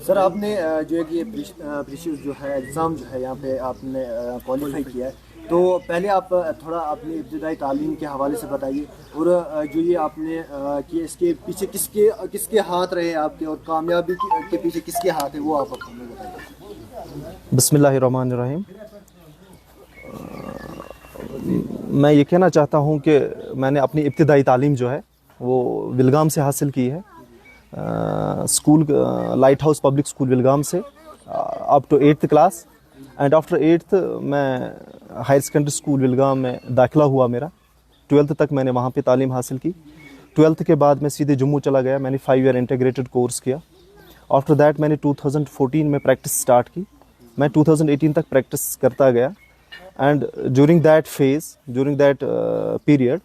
سر آپ نے جو ہے کہ پریشیس جو ہے ایگزام جو ہے یہاں پہ آپ نے کوالیفائی کیا ہے، تو پہلے آپ تھوڑا اپنی ابتدائی تعلیم کے حوالے سے بتائیے، اور جو یہ آپ نے کہ اس کے پیچھے کس کے ہاتھ رہے آپ کے، اور کامیابی کے پیچھے کس کے ہاتھ ہے، وہ آپ ہمیں بتائیے۔ بسم اللہ الرحمن الرحیم۔ میں یہ کہنا چاہتا ہوں کہ میں نے اپنی ابتدائی تعلیم جو ہے وہ ولگام سے حاصل کی ہے، school light house public school Walgam سے up to 8th class, and after 8th میں ہائر سیکنڈری اسکول ولگام میں داخلہ ہوا میرا۔ 12th تک میں نے وہاں پہ تعلیم حاصل کی۔ 12th کے بعد میں سیدھے جموں چلا گیا، میں نے 5 ایئر انٹیگریٹڈ کورس کیا۔ آفٹر دیٹ میں نے 2014 میں پریکٹس سٹارٹ کی، میں 2018 تک پریکٹس کرتا گیا، اینڈ ڈیورنگ دیٹ پیریڈ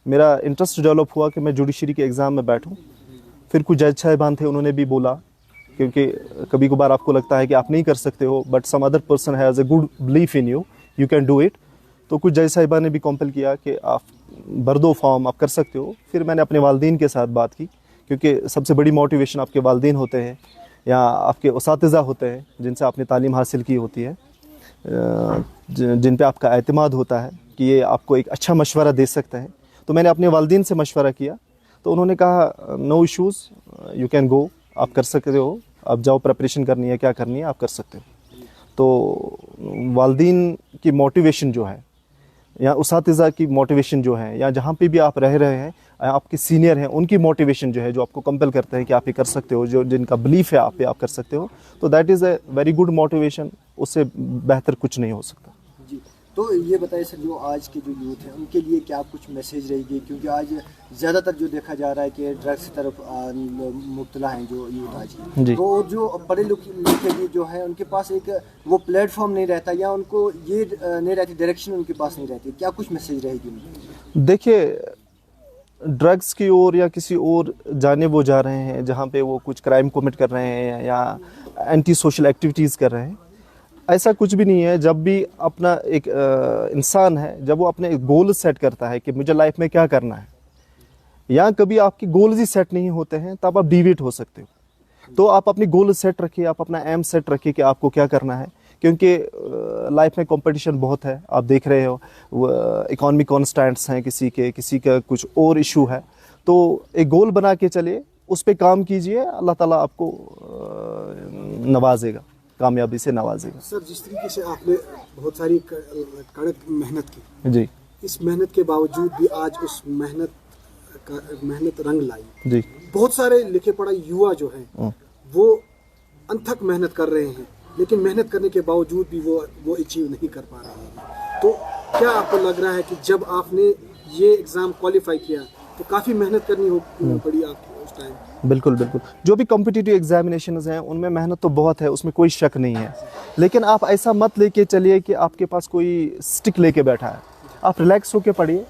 میرا انٹرسٹ ڈیولپ ہوا کہ میں جوڈیشری کے ایگزام میں بیٹھوں۔ پھر کچھ جج صاحبان تھے، انہوں نے بھی بولا، کیونکہ کبھی کبھار آپ کو لگتا ہے کہ آپ نہیں کر سکتے ہو، but some other person has a good belief in you, you can do it. تو کچھ جج صاحبان نے بھی کمپل کیا کہ آپ بردو فارم آپ کر سکتے ہو۔ پھر میں نے اپنے والدین کے ساتھ بات کی، کیونکہ سب سے بڑی موٹیویشن آپ کے والدین ہوتے ہیں یا آپ کے اساتذہ ہوتے ہیں جن سے آپ نے تعلیم حاصل کی ہوتی ہے، جن پہ آپ کا اعتماد ہوتا ہے کہ یہ آپ کو ایک اچھا مشورہ دے سکتے ہیں۔ تو میں نے اپنے والدین سے مشورہ کیا، تو انہوں نے کہا نو ایشوز، یو کین گو، آپ کر سکتے ہو، آپ جاؤ، پریپریشن کرنی ہے، کیا کرنی ہے آپ کر سکتے ہو۔ تو والدین کی موٹیویشن جو ہے یا اساتذہ کی موٹیویشن جو ہے، یا جہاں پہ بھی آپ رہ رہے ہیں، آپ کے سینئر ہیں، ان کی موٹیویشن جو ہے، جو آپ کو کمپل کرتے ہیں کہ آپ یہ کر سکتے ہو، جو جن کا بلیف ہے آپ پہ، آپ کر سکتے ہو، تو that is a very good motivation. اس سے بہتر کچھ نہیں ہو سکتا۔ جی، تو یہ بتائیے سر، جو آج کے جو یوتھ ہیں ان کے لیے کیا کچھ میسیج رہے گی، کیونکہ آج زیادہ تر جو دیکھا جا رہا ہے کہ ڈرگس کی طرف مبتلا ہیں جو یوتھ آج کی، جی، تو جو پڑھے لکھے جو ہے ان کے پاس ایک وہ پلیٹ فارم نہیں رہتا، یا ان کو یہ نہیں رہتی، ڈائریکشن ان کے پاس نہیں رہتی، کیا کچھ میسیج رہے گی ان کو؟ دیکھیے، ڈرگس کی اور یا کسی اور جانب وہ جا رہے ہیں جہاں پہ وہ کچھ کرائم کمٹ کر رہے ہیں یا اینٹی سوشل ایکٹیویٹیز کر رہے ہیں، ایسا کچھ بھی نہیں ہے۔ جب بھی اپنا ایک انسان ہے، جب وہ اپنے گول سیٹ کرتا ہے کہ مجھے لائف میں کیا کرنا ہے، یا کبھی آپ کے گولز ہی سیٹ نہیں ہوتے ہیں، تب آپ ڈیویٹ ہو سکتے ہو۔ تو آپ اپنی گول سیٹ رکھیے، آپ اپنا ایم سیٹ رکھیے کہ آپ کو کیا کرنا ہے، کیونکہ لائف میں کمپٹیشن بہت ہے، آپ دیکھ رہے ہو، اکانومی کانسٹینٹس ہیں کسی کا کچھ اور ایشو ہے۔ تو ایک گول بنا کے چلے، اس پہ کام کیجئے، اللہ تعالیٰ آپ کو نوازے گا، کامیابی سے نوازے گا۔ سر، جس طریقے سے آپ نے بہت ساری کڑک محنت کی، جی، اس محنت کے باوجود بھی آج اس محنت رنگ لائی۔ جی، بہت سارے لکھے پڑھے یوا جو ہیں وہ انتھک محنت کر رہے ہیں، لیکن محنت کرنے کے باوجود بھی وہ اچیو نہیں کر پا رہے ہیں۔ تو کیا آپ کو لگ رہا ہے کہ جب آپ نے یہ ایگزام کوالیفائی کیا تو کافی محنت کرنی پڑی آپ کو اس ٹائم؟ بالکل بالکل، جو بھی کمپٹیٹیو ایگزامینیشنز ہیں ان میں محنت تو بہت ہے، اس میں کوئی شک نہیں ہے، لیکن آپ ایسا مت لے کے چلیے کہ آپ کے پاس کوئی سٹک لے کے بیٹھا ہے۔ آپ ریلیکس ہو کے پڑھیے،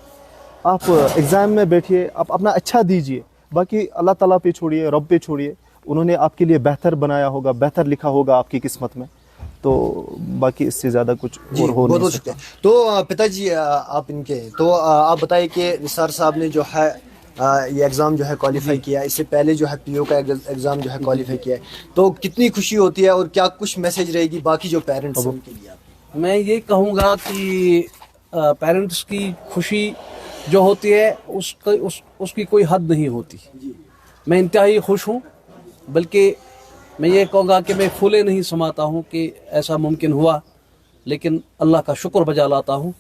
آپ ایگزام میں بیٹھیے، آپ اپنا اچھا دیجیے، باقی اللہ تعالیٰ پہ چھوڑیے، رب پہ چھوڑیے، انہوں نے آپ کے لیے بہتر بنایا ہوگا، بہتر لکھا ہوگا آپ کی قسمت میں، تو باقی اس سے زیادہ کچھ اور ہو نہیں سکتا۔ تو پتا جی آپ ان کے، تو آپ بتائیے کہ نثار صاحب نے جو ہے یہ ایگزام جو ہے کوالیفائی کیا، اس سے پہلے جو ہے پی او کا ایگزام جو ہے کوالیفائی کیا ہے، تو کتنی خوشی ہوتی ہے، اور کیا کچھ میسیج رہے گی باقی جو پیرنٹس ہیں ان کے لیے؟ میں یہ کہوں گا کہ پیرنٹس کی خوشی جو ہوتی ہے اس کی کوئی حد نہیں ہوتی۔ میں انتہائی خوش ہوں، بلکہ میں یہ کہوں گا کہ میں پھولے نہیں سماتا ہوں کہ ایسا ممکن ہوا، لیکن اللہ کا شکر بجا لاتا ہوں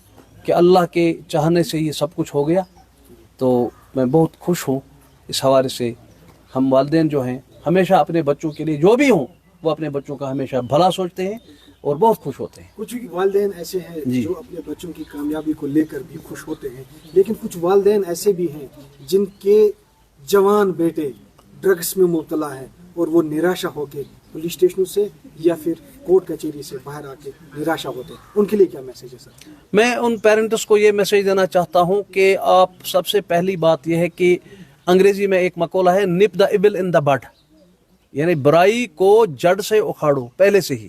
کہ اللہ کے چاہنے سے یہ سب کچھ ہو گیا۔ تو میں بہت خوش ہوں اس حوالے سے۔ ہم والدین جو ہیں ہمیشہ اپنے بچوں کے لیے جو بھی ہوں وہ اپنے بچوں کا ہمیشہ بھلا سوچتے ہیں اور بہت خوش ہوتے ہیں۔ کچھ والدین ایسے ہیں جو اپنے بچوں کی کامیابی کو لے کر بھی خوش ہوتے ہیں، لیکن کچھ والدین ایسے بھی ہیں جن کے جوان بیٹے ڈرگس میں مبتلا ہیں اور وہ نراشا ہو کے پولیس اسٹیشنوں سے یا پھر کورٹ کچہری سے باہر آ کے نراشا ہوتے ہیں، ان کے لیے کیا میسیج ہے سر؟ میں ان پیرنٹس کو یہ میسیج دینا چاہتا ہوں کہ آپ سب سے پہلی بات یہ ہے کہ انگریزی میں ایک مقولہ ہے نپ دا ایبل ان دا بڈ، یعنی برائی کو جڑ سے اکھاڑو پہلے سے ہی۔